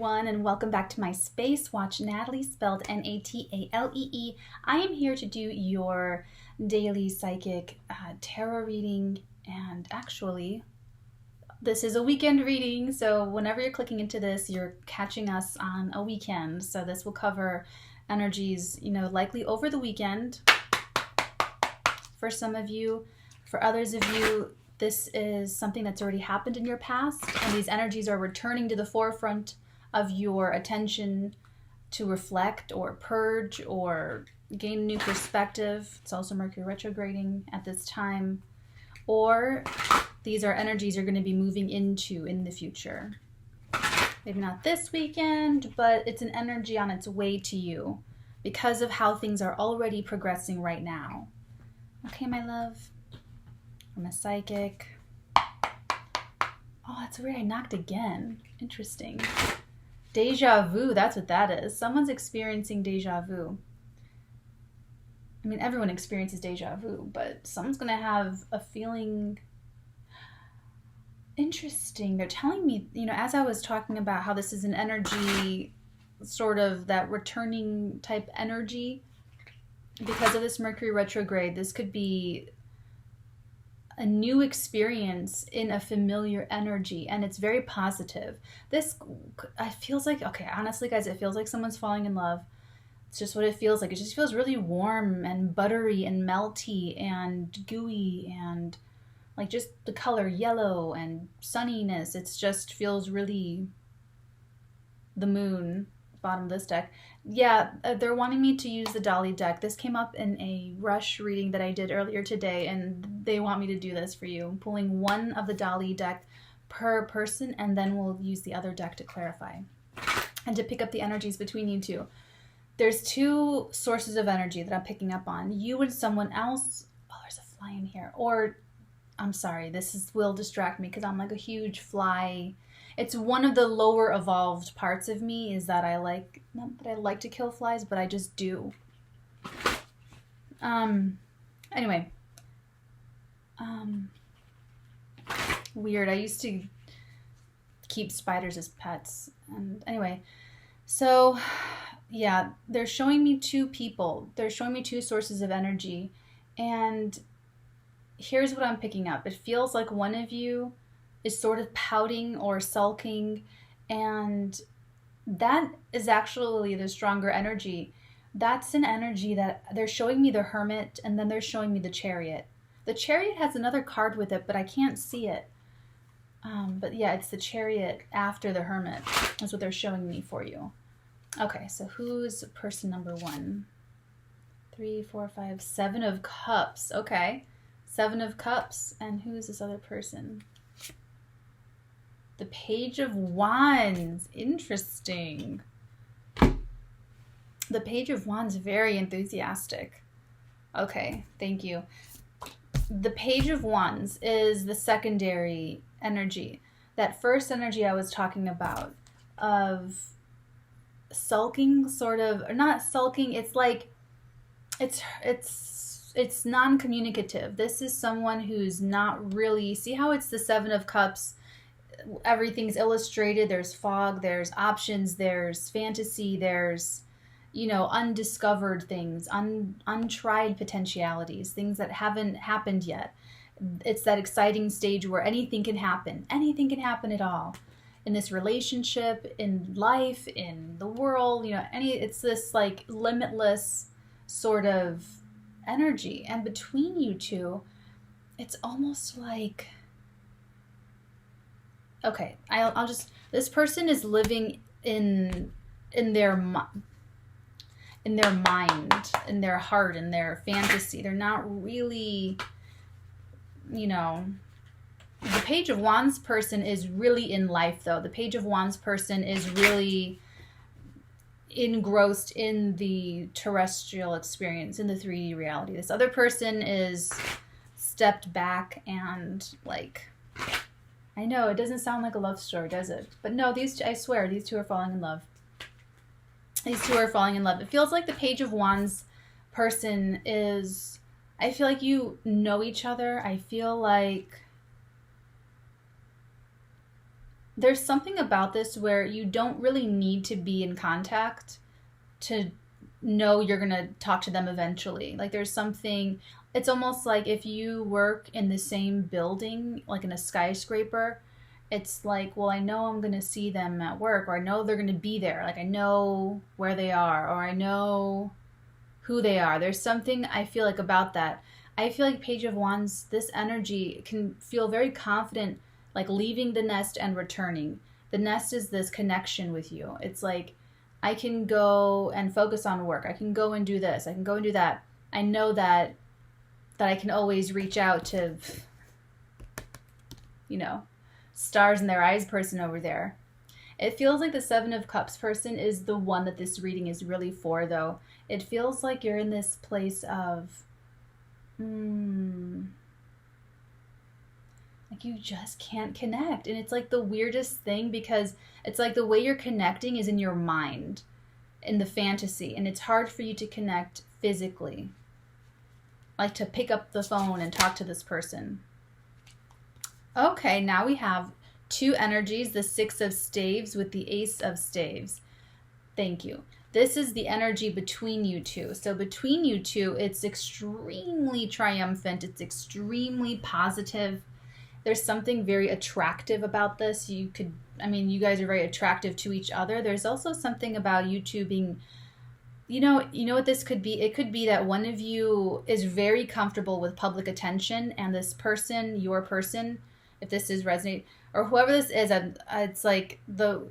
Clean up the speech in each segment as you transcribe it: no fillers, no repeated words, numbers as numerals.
everyone, and welcome back to my space. Watch Natalie, spelled Natalee. I am here to do your daily psychic tarot reading, and actually, this is a weekend reading, so whenever you're clicking into this, you're catching us on a weekend. So this will cover energies, likely over the weekend for some of you. For others of you, this is something that's already happened in your past, and these energies are returning to the forefront of your attention to reflect or purge or gain a new perspective. It's also Mercury retrograding at this time. Or these are energies you're going to be moving into in the future. Maybe not this weekend, but it's an energy on its way to you because of how things are already progressing right now. Okay, my love? I'm a psychic. Oh, that's weird. I knocked again. Interesting. Deja vu. That's what that is. Someone's experiencing deja vu. I mean, everyone experiences deja vu, but someone's going to have a feeling. Interesting. They're telling me, as I was talking about how this is an energy, sort of that returning type energy, because of this Mercury retrograde, this could be a new experience in a familiar energy, and it's very positive. It feels like, okay, honestly, guys, it feels like someone's falling in love. It's just what it feels like. It just feels really warm and buttery and melty and gooey and like just the color yellow and sunniness. It just feels really the moon, bottom of this deck. Yeah, they're wanting me to use the Dolly deck. This came up in a rush reading that I did earlier today, and they want me to do this for you. I'm pulling one of the Dolly deck per person, and then we'll use the other deck to clarify and to pick up the energies between you two. There's two sources of energy that I'm picking up on. You and someone else. Oh, there's a fly in here. Or, I'm sorry, will distract me because I'm like a huge fly. It's one of the lower evolved parts of me is that not that I like to kill flies, but I just do. Anyway. Weird. I used to keep spiders as pets. And anyway, so yeah, they're showing me two people. They're showing me two sources of energy. And here's what I'm picking up. It feels like one of you is sort of pouting or sulking, and that is actually the stronger energy. That's an energy that they're showing me the Hermit, and then they're showing me the Chariot. The Chariot has another card with it, but I can't see it. But yeah, it's the Chariot after the Hermit. That's what they're showing me for you. Okay, so who's person number 1? 3, 4, 5, 7 of Cups. Okay, 7 of Cups. And who is this other person? The Page of Wands. Interesting. The Page of Wands, very enthusiastic. Okay, thank you. The Page of Wands is the secondary energy. That first energy I was talking about of sulking, sort of, or not sulking, it's like, it's non-communicative. This is someone who's not really, see how it's the 7 of Cups, everything's illustrated, there's fog, there's options, there's fantasy, there's, undiscovered things, untried potentialities, things that haven't happened yet. It's that exciting stage where anything can happen at all. In this relationship, in life, in the world, it's this like limitless sort of energy. And between you two, it's almost like, okay, I'll just, this person is living in their mind, in their heart, in their fantasy. They're not really, the Page of Wands person is really in life, though. The Page of Wands person is really engrossed in the terrestrial experience, in the 3D reality. This other person is stepped back and, like, I know, it doesn't sound like a love story, does it? But no, I swear, these two are falling in love. These two are falling in love. It feels like the Page of Wands person is, I feel like you know each other. I feel like there's something about this where you don't really need to be in contact to know you're going to talk to them eventually. Like there's something, it's almost like if you work in the same building, like in a skyscraper, it's like, well, I know I'm going to see them at work, or I know they're going to be there. Like I know where they are, or I know who they are. There's something I feel like about that. I feel like Page of Wands, this energy can feel very confident, like leaving the nest and returning. The nest is this connection with you. It's like, I can go and focus on work. I can go and do this. I can go and do that. I know that I can always reach out to, you know, stars in their eyes person over there. It feels like the Seven of Cups person is the one that this reading is really for, though. It feels like you're in this place of, like you just can't connect. And it's like the weirdest thing, because it's like the way you're connecting is in your mind, in the fantasy, and it's hard for you to connect physically. Like to pick up the phone and talk to this person. Okay, now we have two energies, the Six of Staves with the Ace of Staves. Thank you. This is the energy between you two. So between you two, it's extremely triumphant. It's extremely positive. There's something very attractive about this. You guys are very attractive to each other. There's also something about you two being, you know what this could be? It could be that one of you is very comfortable with public attention, and this person, your person, if this is resonate, or whoever this is, it's like the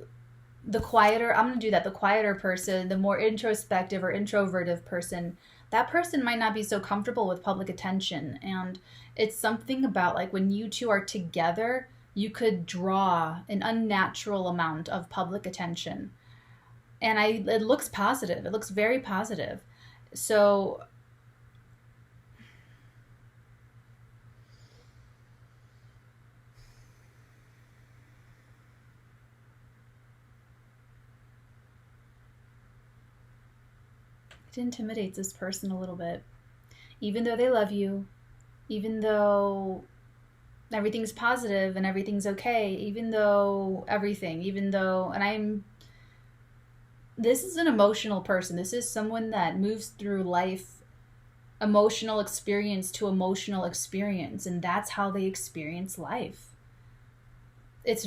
quieter, I'm going to do that, the quieter person, the more introspective or introverted person, that person might not be so comfortable with public attention. And it's something about like when you two are together, you could draw an unnatural amount of public attention. And it looks positive. It looks very positive. So it intimidates this person a little bit. Even though they love you, even though everything's positive and everything's okay, this is an emotional person. This is someone that moves through life, emotional experience to emotional experience, and that's how they experience life. It's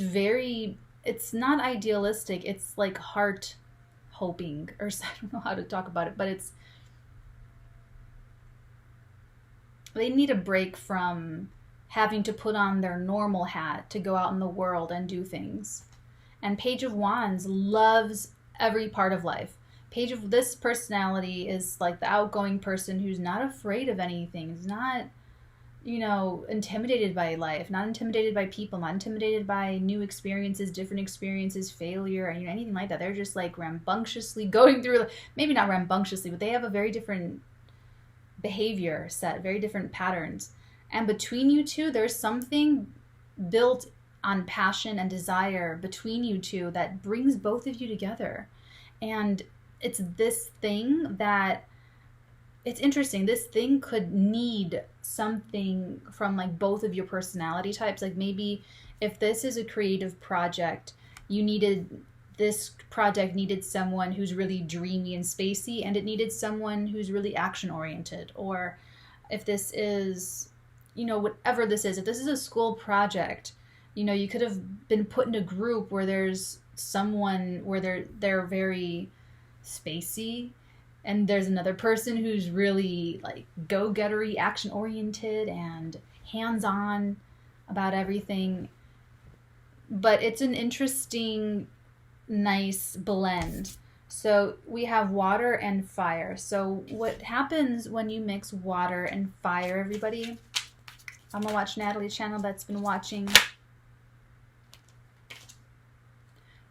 not idealistic. It's like heart hoping, or I don't know how to talk about it, but they need a break from having to put on their normal hat to go out in the world and do things. And Page of Wands loves every part of life. This personality is like the outgoing person who's not afraid of anything, is not, intimidated by life, not intimidated by people, not intimidated by new experiences, different experiences, failure, and anything like that. They're just like rambunctiously going through, maybe not rambunctiously, but they have a very different behavior set, very different patterns. And between you two, there's something built on passion and desire between you two that brings both of you together. And it's this thing that, it's interesting, this thing could need something from like both of your personality types. Like maybe if this is a creative project, this project needed someone who's really dreamy and spacey, and it needed someone who's really action oriented. Or if this is, whatever this is, if this is a school project, you could have been put in a group where there's someone where they're very spacey, and there's another person who's really like go-gettery, action-oriented, and hands-on about everything. But it's an interesting, nice blend. So we have water and fire. So what happens when you mix water and fire, everybody? I'm gonna watch Natalie's channel that's been watching.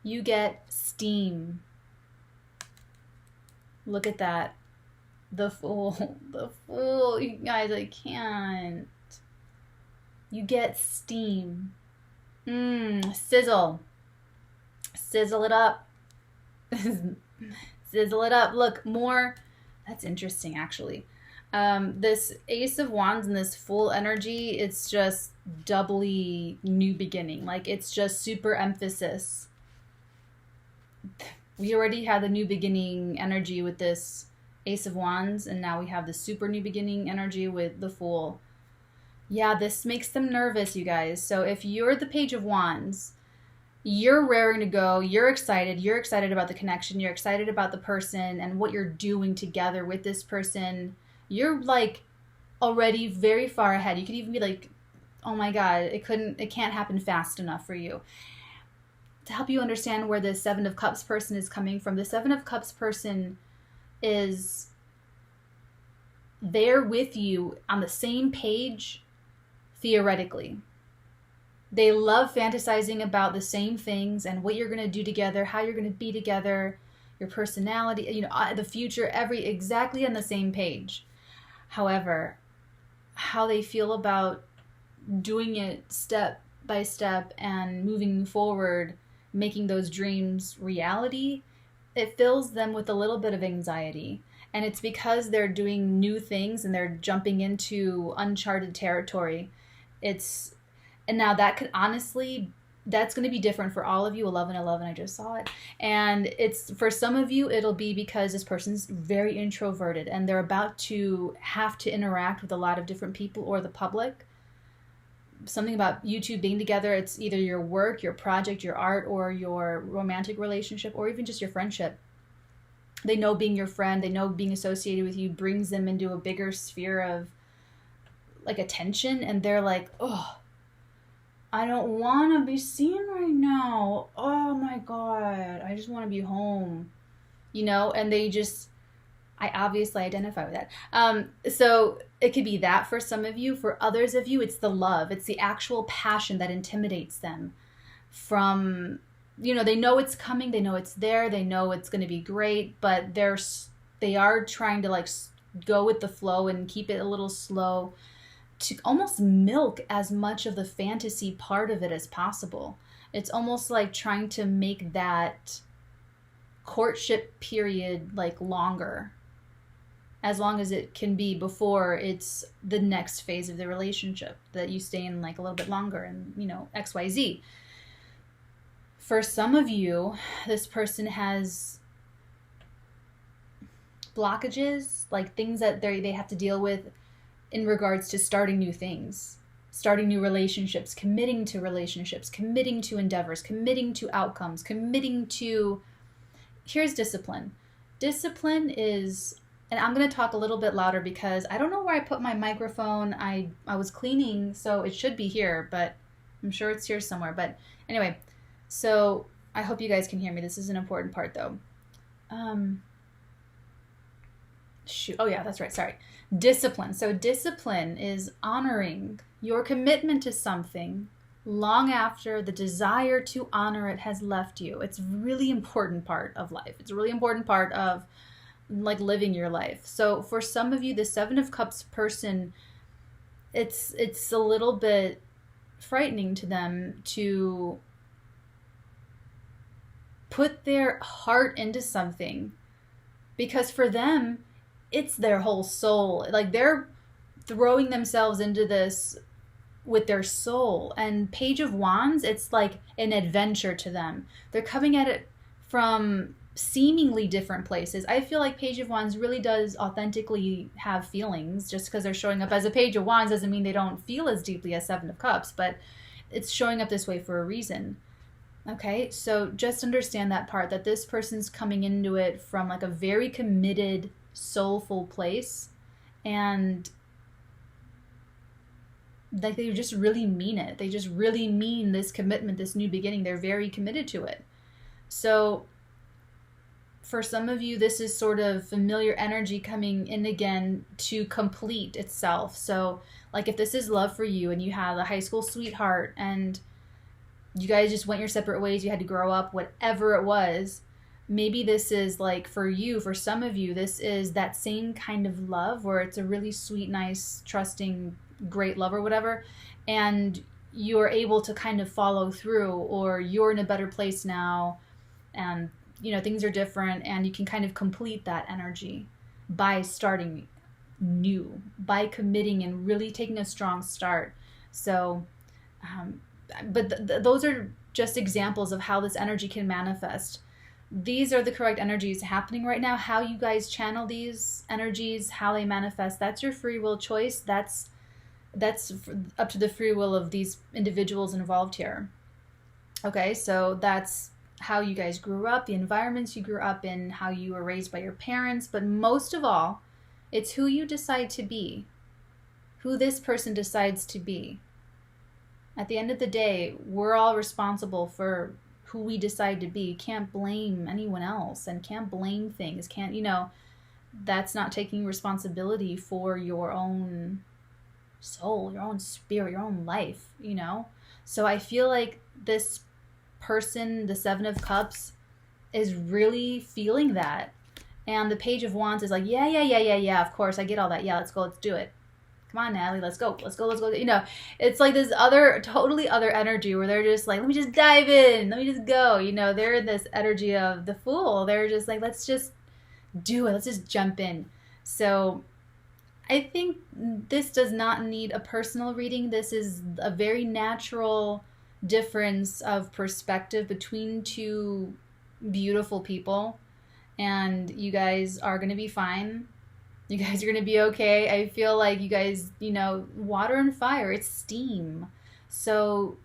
You get steam. Look at that. The Fool. The Fool. You guys, I can't. You get steam. Sizzle. Sizzle it up. Sizzle it up. Look, more. That's interesting, actually. This Ace of Wands and this full energy, it's just doubly new beginning. Like, it's just super emphasis. We already had the new beginning energy with this Ace of Wands, and now we have the super new beginning energy with the Fool. Yeah, this makes them nervous, you guys. So if you're the Page of Wands, you're raring to go, you're excited about the connection, you're excited about the person and what you're doing together with this person. You're like already very far ahead. You could even be like, oh my God, it can't happen fast enough for you. To help you understand where the Seven of Cups person is coming from, the Seven of Cups person is there with you on the same page, theoretically. They love fantasizing about the same things and what you're going to do together, how you're going to be together, your personality, the future, exactly on the same page. However, how they feel about doing it step by step and moving forward, making those dreams reality, it fills them with a little bit of anxiety. And it's because they're doing new things and they're jumping into uncharted territory. And now that could honestly, that's going to be different for all of you. 1111, I just saw it. And it's, for some of you, it'll be because this person's very introverted and they're about to have to interact with a lot of different people or the public. Something about you two being together, it's either your work, your project, your art, or your romantic relationship, or even just your friendship. They know being your friend, they know being associated with you brings them into a bigger sphere of like attention, and they're like, oh, I don't want to be seen right now. Oh my God, I just want to be home. And I obviously identify with that. So it could be that for some of you. For others of you, it's the love. It's the actual passion that intimidates them from, they know it's coming. They know it's there. They know it's going to be great, but they are trying to like go with the flow and keep it a little slow to almost milk as much of the fantasy part of it as possible. It's almost like trying to make that courtship period like longer, as long as it can be before it's the next phase of the relationship, that you stay in like a little bit longer and, XYZ. For some of you, this person has blockages, like things that they have to deal with in regards to starting new things, starting new relationships, committing to endeavors, committing to outcomes, here's discipline. Discipline is, and I'm going to talk a little bit louder because I don't know where I put my microphone. I was cleaning, so it should be here, but I'm sure it's here somewhere. But anyway, so I hope you guys can hear me. This is an important part though. Oh yeah, that's right. Sorry. Discipline. So discipline is honoring your commitment to something long after the desire to honor it has left you. It's a really important part of life. It's a really important part of like living your life. So for some of you, the Seven of Cups person, it's a little bit frightening to them to put their heart into something, because for them, it's their whole soul. Like they're throwing themselves into this with their soul. And Page of Wands, it's like an adventure to them. They're coming at it from seemingly different places. I feel like Page of Wands really does authentically have feelings. Just because they're showing up as a Page of Wands doesn't mean they don't feel as deeply as Seven of Cups, but it's showing up this way for a reason. Okay, so just understand that part, that this person's coming into it from like a very committed, soulful place, and like they just really mean it. They just really mean this commitment, this new beginning. They're very committed to it. So for some of you, this is sort of familiar energy coming in again to complete itself. So like if this is love for you and you have a high school sweetheart and you guys just went your separate ways, you had to grow up, whatever it was, maybe this is like for you, for some of you, this is that same kind of love where it's a really sweet, nice, trusting, great love or whatever, and you're able to kind of follow through, or you're in a better place now and things are different, and you can kind of complete that energy by starting new by committing and really taking a strong start. So, but those are just examples of how this energy can manifest. These are the correct energies happening right now. How you guys channel these energies, how they manifest, that's your free will choice. That's up to the free will of these individuals involved here. Okay, so that's how you guys grew up, the environments you grew up in, how you were raised by your parents, but most of all, it's who you decide to be, who this person decides to be. At the end of the day, we're all responsible for who we decide to be. You can't blame anyone else and can't blame things. That's not taking responsibility for your own soul, your own spirit, your own life, So I feel like this person, the Seven of Cups, is really feeling that. And the Page of Wands is like, yeah, of course, I get all that. Yeah, let's go, let's do it. Come on, Natalie, let's go. It's like this totally other energy where they're just like, let me just dive in. Let me just go. They're in this energy of the Fool. They're just like, let's just do it. Let's just jump in. So I think this does not need a personal reading. This is a very natural difference of perspective between two beautiful people. And you guys are going to be fine. You guys are going to be okay. I feel like you guys, water and fire, it's steam. So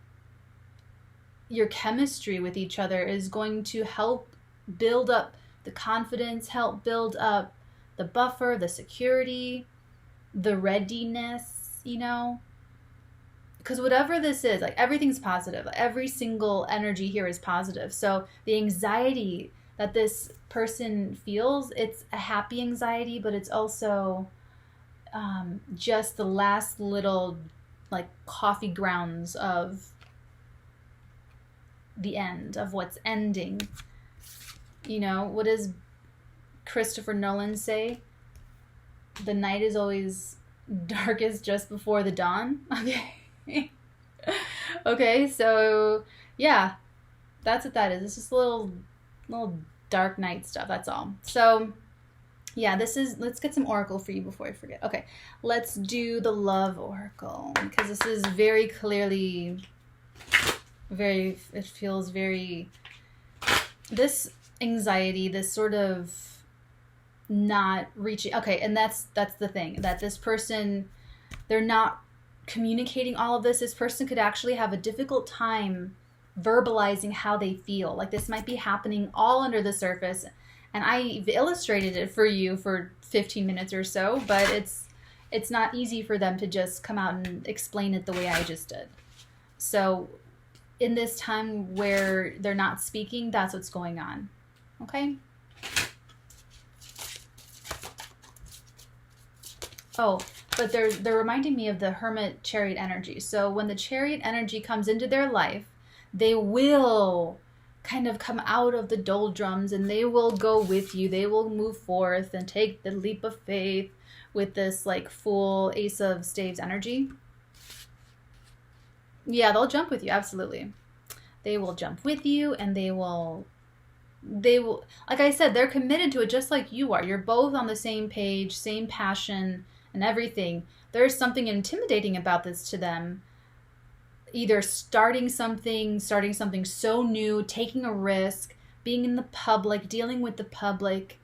your chemistry with each other is going to help build up the confidence, help build up the buffer, the security, the readiness, because whatever this is, like, everything's positive. Every single energy here is positive. So the anxiety that this person feels, it's a happy anxiety, but it's also just the last little, like, coffee grounds of the end, of what's ending. What does Christopher Nolan say? The night is always darkest just before the dawn. Okay. Okay, so yeah, that's what that is. It's just a little dark night stuff, that's all. So yeah, let's get some oracle for you before I forget. Okay, let's do the love oracle, because this is very clearly it feels very, this anxiety, this sort of not reaching. Okay, and that's the thing, that this person, they're not communicating all of this. This person could actually have a difficult time verbalizing how they feel. Like, this might be happening all under the surface, and I've illustrated it for you for 15 minutes or so, but it's not easy for them to just come out and explain it the way I just did. So in this time where they're not speaking, that's what's going on. Okay? Oh, but they're reminding me of the Hermit Chariot energy. So when the Chariot energy comes into their life, they will kind of come out of the doldrums and they will go with you. They will move forth and take the leap of faith with this, like, full Ace of Staves energy. Yeah, they'll jump with you, absolutely. They will jump with you, and they will, like I said, they're committed to it just like you are. You're both on the same page, same passion and everything. There's something intimidating about this to them. Either starting something so new, taking a risk, being in the public, dealing with the public,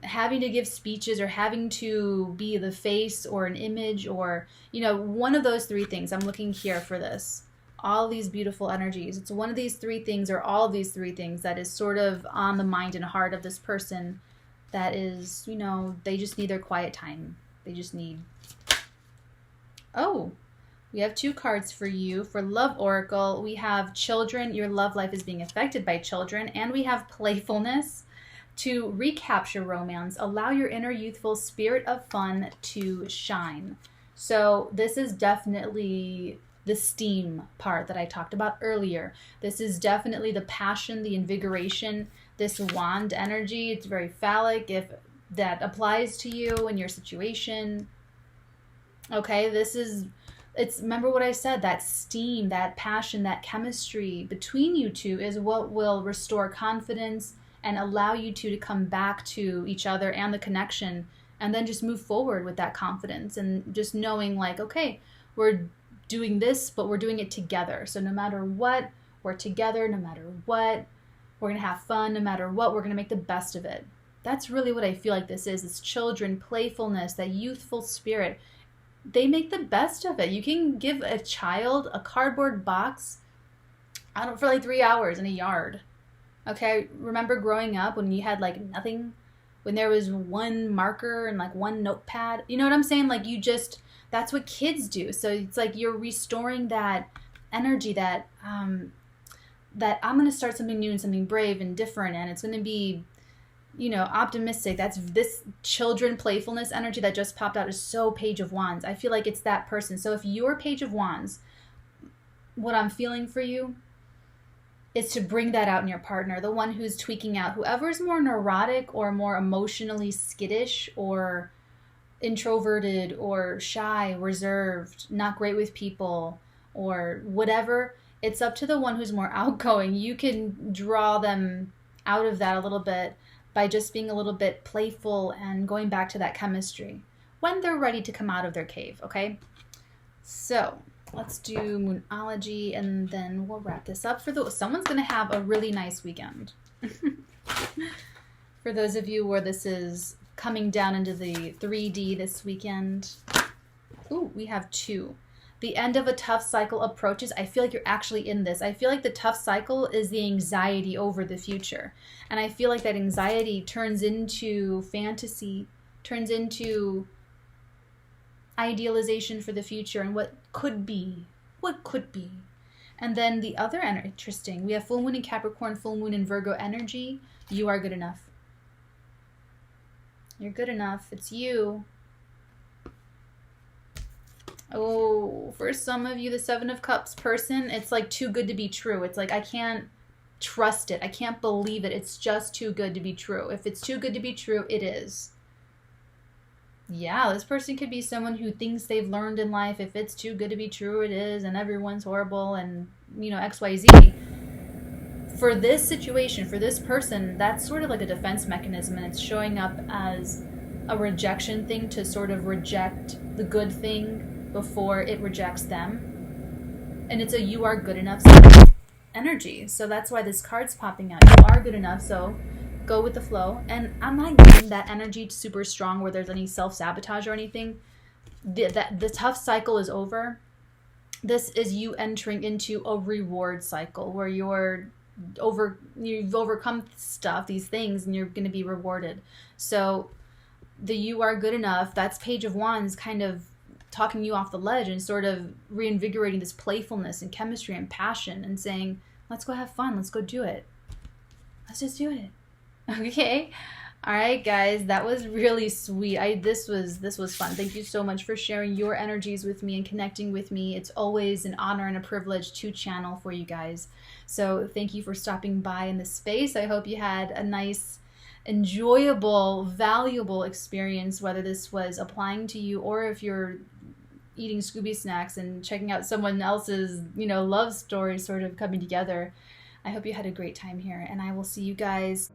having to give speeches, or having to be the face or an image, or, one of those three things. I'm looking here for this. All these beautiful energies. It's one of these three things, or all of these three things, that is sort of on the mind and heart of this person. That is, they just need their quiet time. They just need... Oh, we have 2 cards for you for Love Oracle. We have children. Your love life is being affected by children. And we have playfulness. To recapture romance, allow your inner youthful spirit of fun to shine. So this is definitely the steam part that I talked about earlier. This is definitely the passion, the invigoration, this wand energy. It's very phallic, if that applies to you and your situation. Okay, remember what I said, that steam, that passion, that chemistry between you two is what will restore confidence and allow you two to come back to each other and the connection and then just move forward with that confidence and just knowing like, okay, we're doing this, but we're doing it together. So no matter what, we're together. No matter what, we're going to have fun. No matter what, we're going to make the best of it. That's really what I feel like this is. This children, playfulness, that youthful spirit. They make the best of it. You can give a child a cardboard box for like 3 hours in a yard. Okay, remember growing up when you had like nothing, when there was one marker and like one notepad? You know what I'm saying? Like that's what kids do. So it's like you're restoring that energy, that that I'm going to start something new and something brave and different, and it's going to be, optimistic. That's this children playfulness energy that just popped out is so Page of Wands. I feel like it's that person. So if you're Page of Wands, what I'm feeling for you is to bring that out in your partner, the one who's tweaking out, whoever's more neurotic or more emotionally skittish or introverted or shy, reserved, not great with people, or whatever. It's up to the one who's more outgoing. You can draw them out of that a little bit by just being a little bit playful and going back to that chemistry when they're ready to come out of their cave, okay? So let's do Moonology, and then we'll wrap this up. Someone's going to have a really nice weekend. For those of you where this is coming down into the 3D this weekend. Ooh, we have 2. The end of a tough cycle approaches. I feel like you're actually in this. I feel like the tough cycle is the anxiety over the future. And I feel like that anxiety turns into fantasy, turns into idealization for the future and what could be. And then the other interesting. We have full moon in Capricorn, full moon in Virgo energy. You are good enough. You're good enough. It's you. Oh, for some of you, the 7 of Cups person, it's like too good to be true. It's like, I can't trust it. I can't believe it. It's just too good to be true. If it's too good to be true, it is. Yeah, this person could be someone who thinks they've learned in life. If it's too good to be true, it is. And everyone's horrible and, XYZ. For this situation, for this person, that's sort of like a defense mechanism, and it's showing up as a rejection thing to sort of reject the good thing before it rejects them. And it's a you are good enough energy. So that's why this card's popping out. You are good enough, so go with the flow. And I'm not getting that energy super strong where there's any self-sabotage or anything. The tough cycle is over. This is you entering into a reward cycle where you've overcome stuff, these things, and you're going to be rewarded. So the you are good enough, that's Page of Wands kind of talking you off the ledge and sort of reinvigorating this playfulness and chemistry and passion and saying, let's go have fun. Let's go do it. Let's just do it. Okay. All right, guys, that was really sweet. This was fun. Thank you so much for sharing your energies with me and connecting with me. It's always an honor and a privilege to channel for you guys. So thank you for stopping by in this space. I hope you had a nice, enjoyable, valuable experience, whether this was applying to you or if you're eating Scooby snacks and checking out someone else's, love story sort of coming together. I hope you had a great time here, and I will see you guys